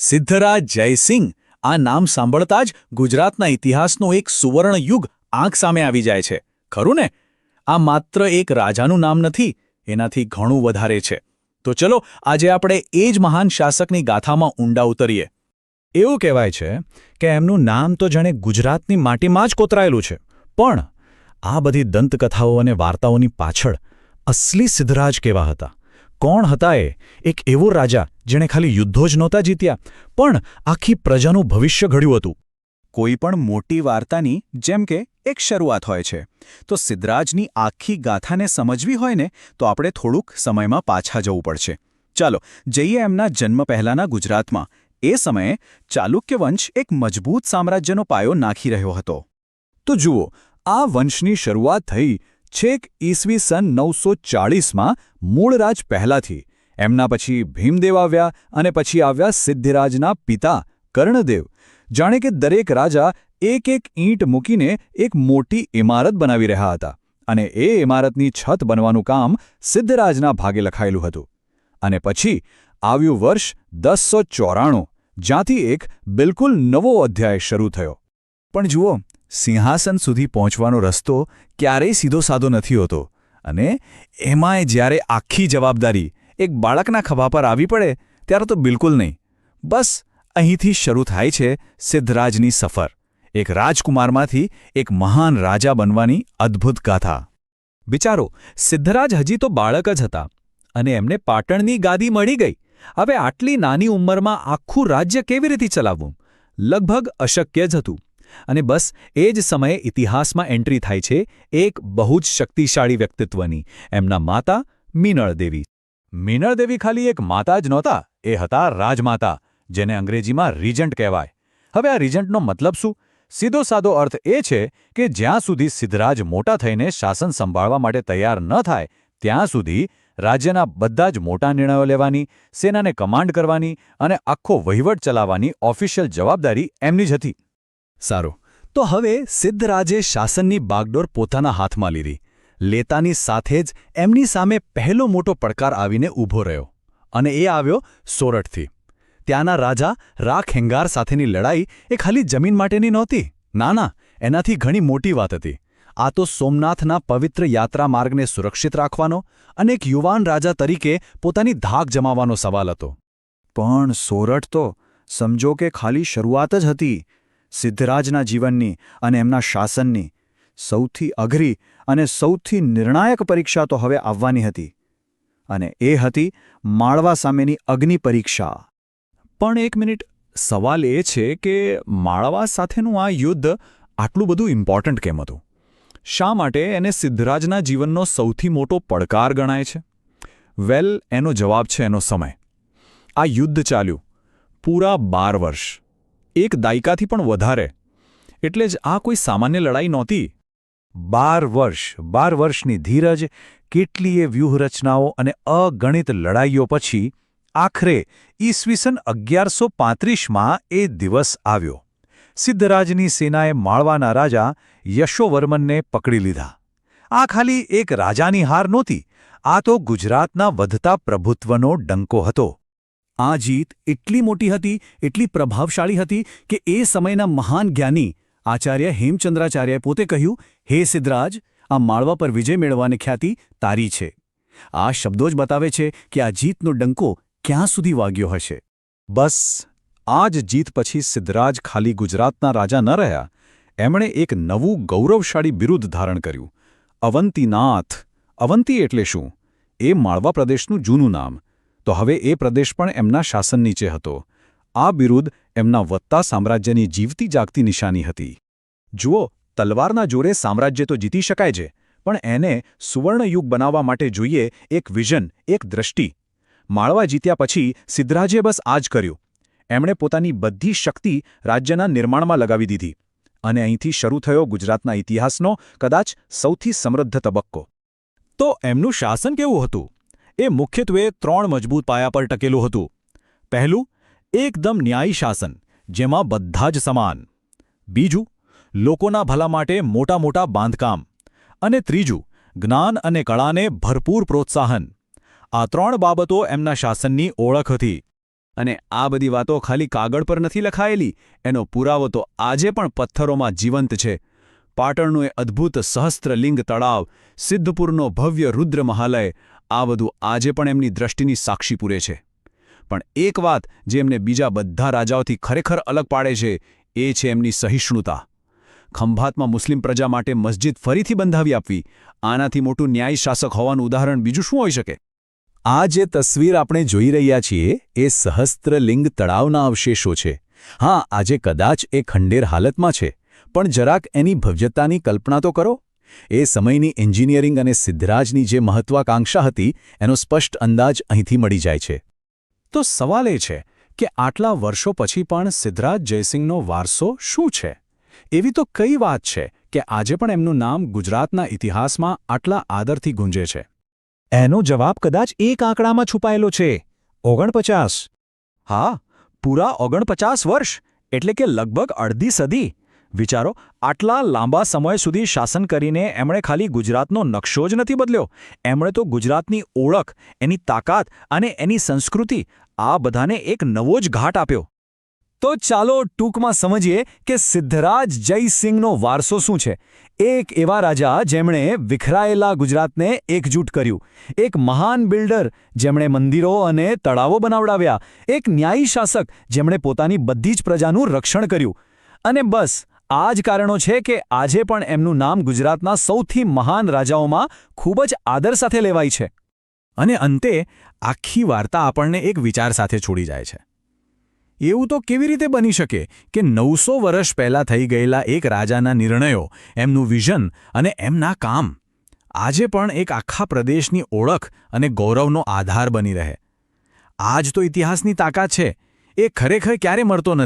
સિદ્ધરાજ જયસિંહ આ નામ સાંભળતા જ ગુજરાતના ઇતિહાસનો એક સુવર્ણ યુગ આંખ સામે આવી જાય છે, ખરું ને? આ માત્ર એક રાજાનું નામ નથી, એનાથી ઘણું વધારે છે. તો ચલો આજે આપણે એ જ મહાન શાસકની ગાથામાં ઊંડા ઉતરીએ. એવું કહેવાય છે કે એમનું નામ તો જાણે ગુજરાતની માટીમાં જ કોતરાયેલું છે, પણ આ બધી દંતકથાઓ અને વાર્તાઓની પાછળ અસલી સિદ્ધરાજ કેવા હતા? કોણ હતા એ? એક એવો રાજા જેણે ખાલી યુદ્ધો જ નહોતા જીત્યા, પણ આખી પ્રજાનું ભવિષ્ય ઘડ્યું હતું. કોઈ પણ મોટી વાર્તાની જેમ કે એક શરૂઆત હોય છે, તો સિદ્ધરાજની આખી ગાથાને સમજવી હોય ને તો આપણે થોડુંક સમયમાં પાછા જવું પડશે. ચાલો જઈએ એમના જન્મ પહેલાંના ગુજરાતમાં. એ સમયે ચાલુક્ય વંશ એક મજબૂત સામ્રાજ્યનો પાયો નાખી રહ્યો હતો. તો જુઓ, આ વંશની શરૂઆત થઈ છેક ઈસવી સન 940માં મૂળરાજ પહેલાથી. એમના પછી ભીમદેવ આવ્યા અને પછી આવ્યા સિદ્ધિરાજના પિતા કર્ણદેવ. જાણે કે દરેક રાજા એક એક ઈંટ મૂકીને એક મોટી ઇમારત બનાવી રહ્યા હતા, અને એ ઇમારતની છત બનવાનું કામ સિદ્ધરાજના ભાગે લખાયેલું હતું. અને પછી આવ્યું વર્ષ 1094, જ્યાંથી એક બિલકુલ નવો અધ્યાય શરૂ થયો. પણ જુઓ, સિંહાસન સુધી પહોંચવાનો રસ્તો ક્યારેય સીધો સાદો નથી હોતો, અને એમાંય જ્યારે આખી જવાબદારી એક બાળકના ખભા પર આવી પડે ત્યારે તો બિલકુલ નહીં. બસ અહીંથી શરૂ થાય છે સિદ્ધરાજની સફર, એક રાજકુમારમાંથી એક મહાન રાજા બનવાની અદ્ભુત ગાથા. વિચારો, સિદ્ધરાજ હજી તો બાળક જ હતા અને એમને પાટણની ગાદી મળી ગઈ. હવે આટલી નાની ઉંમરમાં આખું રાજ્ય કેવી રીતે ચલાવવું? લગભગ અશક્ય જ હતું. અને બસ એ જ સમયે ઇતિહાસમાં એન્ટ્રી થાય છે એક બહુ જ શક્તિશાળી વ્યક્તિત્વની, એમના માતા મીનળદેવી. મીનળદેવી ખાલી એક માતા જ નહોતા, એ હતા રાજમાતા, જેને અંગ્રેજીમાં રીજન્ટ કહેવાય. હવે આ રીજન્ટનો મતલબ શું? સીધો સાદો અર્થ એ છે કે જ્યાં સુધી સિદ્ધરાજ મોટા થઈને શાસન સંભાળવા માટે તૈયાર ન થાય ત્યાં સુધી રાજ્યના બધા જ મોટા નિર્ણયો લેવાની, સેનાને કમાન્ડ કરવાની અને આખો વહીવટ ચલાવવાની ઓફિશિયલ જવાબદારી એમની જ હતી. સારું, તો હવે સિદ્ધરાજે શાસનની બાગડોર પોતાના હાથમાં લીધી. લેતાની સાથે જ એમની સામે પહેલો મોટો પડકાર આવીને ઊભો રહ્યો, અને એ આવ્યો સોરઠથી. ત્યાંના રાજા રાખેંગાર સાથેની લડાઈ એ ખાલી જમીન માટેની નહોતી. ના ના, એનાથી ઘણી મોટી વાત હતી. આ તો સોમનાથના પવિત્ર યાત્રા માર્ગને સુરક્ષિત રાખવાનો અને એક યુવાન રાજા તરીકે પોતાની ધાક જમાવવાનો સવાલ હતો. પણ સોરઠ તો સમજો કે ખાલી શરૂઆત જ હતી. સિદ્ધરાજના જીવનની અને એમના શાસનની સૌથી અઘરી અને સૌથી નિર્ણાયક પરીક્ષા તો હવે આવવાની હતી, અને એ હતી માળવા સામેની અગ્નિ પરીક્ષા. પણ એક મિનિટ, સવાલ એ છે કે માળવા સાથેનું આ યુદ્ધ આટલું બધું ઇમ્પોર્ટન્ટ કેમ હતું? શા માટે એને સિદ્ધરાજના જીવનનો સૌથી મોટો પડકાર ગણાય છે? વેલ, એનો જવાબ છે એનો સમય. આ યુદ્ધ ચાલ્યું પૂરા 12 વર્ષ, એક દાયકાથી પણ વધારે. એટલે જ આ કોઈ સામાન્ય લડાઈ નહોતી. 12 વર્ષની ધીરજ, કેટલીય વ્યૂહરચનાઓ અને અગણિત લડાઈઓ પછી આખરે ઈસવીસન 1135માં એ દિવસ આવ્યો. સિદ્ધરાજની સેનાએ માળવાના રાજા યશોવર્મનને પકડી લીધા. આ ખાલી એક રાજાની હાર નહોતી, આ તો ગુજરાતના વધતા પ્રભુત્વનો ડંકો હતો. આ જીત એટલી મોટી હતી, એટલી પ્રભાવશાળી હતી કે એ સમયના મહાન જ્ઞાની આચાર્ય હેમચંદ્રાચાર્યએ પોતે કહ્યું, હે સિદ્ધરાજ, આ માળવા પર વિજય મેળવવાની ખ્યાતિ તારી છે. આ શબ્દો જ બતાવે છે કે આ જીતનો ડંકો ક્યાં સુધી વાગ્યો હશે. બસ આ જ જીત પછી સિદ્ધરાજ ખાલી ગુજરાતના રાજા ન રહ્યા, એમણે એક નવું ગૌરવશાળી બિરુદ ધારણ કર્યું, અવંતીનાથ. અવંતી એટલે શું? એ માળવા પ્રદેશનું જૂનું નામ. તો હવે એ પ્રદેશ પણ એમના શાસન નીચે હતો. આ બિરુદ એમના વધતા સામ્રાજ્યની જીવતી જાગતી નિશાની હતી. જુઓ, તલવારના જોરે સામ્રાજ્ય તો જીતી શકાય છે, પણ એને સુવર્ણયુગ બનાવવા માટે જોઈએ એક વિઝન, એક દ્રષ્ટિ. માળવા જીત્યા પછી સિદ્ધરાજે બસ આ જ કર્યું. એમણે પોતાની બધી શક્તિ રાજ્યના નિર્માણમાં લગાવી દીધી, અને અહીંથી શરૂ થયો ગુજરાતના ઇતિહાસનો કદાચ સૌથી સમૃદ્ધ તબક્કો. તો એમનું શાસન કેવું હતું? એ મુખ્યત્વે 3 મજબૂત પાયા પર ટકેલું હતું. પહેલું, એકદમ ન્યાયી શાસન, જેમાં બધા જ સમાન. બીજું, લોકોના ભલા માટે મોટા મોટા બાંધકામ. અને ત્રીજું, જ્ઞાન અને કળાને ભરપૂર પ્રોત્સાહન. આ 3 બાબતો એમના શાસનની ઓળખ હતી. અને આ બધી વાતો ખાલી કાગળ પર નથી લખાયેલી, એનો પુરાવો તો આજે પણ પથ્થરોમાં જીવંત છે. પાટણનું એ અદ્ભુત સહસ્ત્રલિંગ તળાવ, સિદ્ધપુરનો ભવ્ય રુદ્ર મહાલય, આ બધું આજે પણ એમની દ્રષ્ટિની સાક્ષી પૂરે છે. પણ એક વાત જે એમને બીજા બધા રાજાઓથી ખરેખર અલગ પાડે છે, એ છે એમની સહિષ્ણુતા. ખંભાતમાં મુસ્લિમ પ્રજા માટે મસ્જિદ ફરીથી બંધાવી આપવી, આનાથી મોટું ન્યાયી શાસક હોવાનું ઉદાહરણ બીજું શું હોઈ શકે? આ જે તસવીર આપણે જોઈ રહ્યા છીએ એ સહસ્ત્રલિંગ તળાવના અવશેષો છે. હા, આજે કદાચ એ ખંડેર હાલતમાં છે, પણ જરાક એની ભવ્યતાની કલ્પના તો કરો. એ સમયની એન્જિનિયરિંગ અને સિદ્ધરાજની જે મહત્વાકાંક્ષા હતી એનો સ્પષ્ટ અંદાજ અહીંથી મળી જાય છે. તો સવાલ એ છે કે આટલા વર્ષો પછી પણ સિદ્ધરાજ જયસિંહનો વારસો શું છે? એવી તો કઈ વાત છે કે આજે પણ એમનું નામ ગુજરાતના ઇતિહાસમાં આટલા આદરથી ગુંજે છે? એનો જવાબ કદાચ એક આંકડામાં છુપાયેલો છે: 49. હા, પૂરા 49 વર્ષ, એટલે કે લગભગ અડધી સદી. વિચારો, આટલા લાંબા સમય સુધી શાસન કરીને એમણે ખાલી ગુજરાતનો નકશો જ નથી બદલ્યો, એમણે તો ગુજરાતની ઓળખ, એની તાકાત અને એની સંસ્કૃતિ, આ બધાને એક નવો જ ઘાટ આપ્યો. તો ચાલો ટૂંકમાં સમજીએ કે સિદ્ધરાજ જયસિંહનો વારસો શું છે. એક એવા રાજા જેમણે વિખરાયેલા ગુજરાતને એકજૂટ કર્યું, એક મહાન બિલ્ડર જેમણે મંદિરો અને તળાવો બનાવડાવ્યા, એક ન્યાયી શાસક જેમણે પોતાની બધી જ પ્રજાનું રક્ષણ કર્યું. અને બસ આ જ કારણો છે કે આજે પણ એમનું નામ ગુજરાતના સૌથી મહાન રાજાઓમાં ખૂબ જ આદર સાથે લેવાય છે. અને અંતે આખી વાર્તા આપણને એક વિચાર સાથે છોડી જાય છે. એવું તો કેવી રીતે બની શકે કે 900 વર્ષ પહેલાં થઈ ગયેલા એક રાજાના નિર્ણયો, એમનું વિઝન અને એમના કામ આજે પણ એક આખા પ્રદેશની ઓળખ અને ગૌરવનો આધાર બની રહે? આ જ તો ઇતિહાસની તાકાત છે. એ ખરેખર ક્યારે મળતો નથી.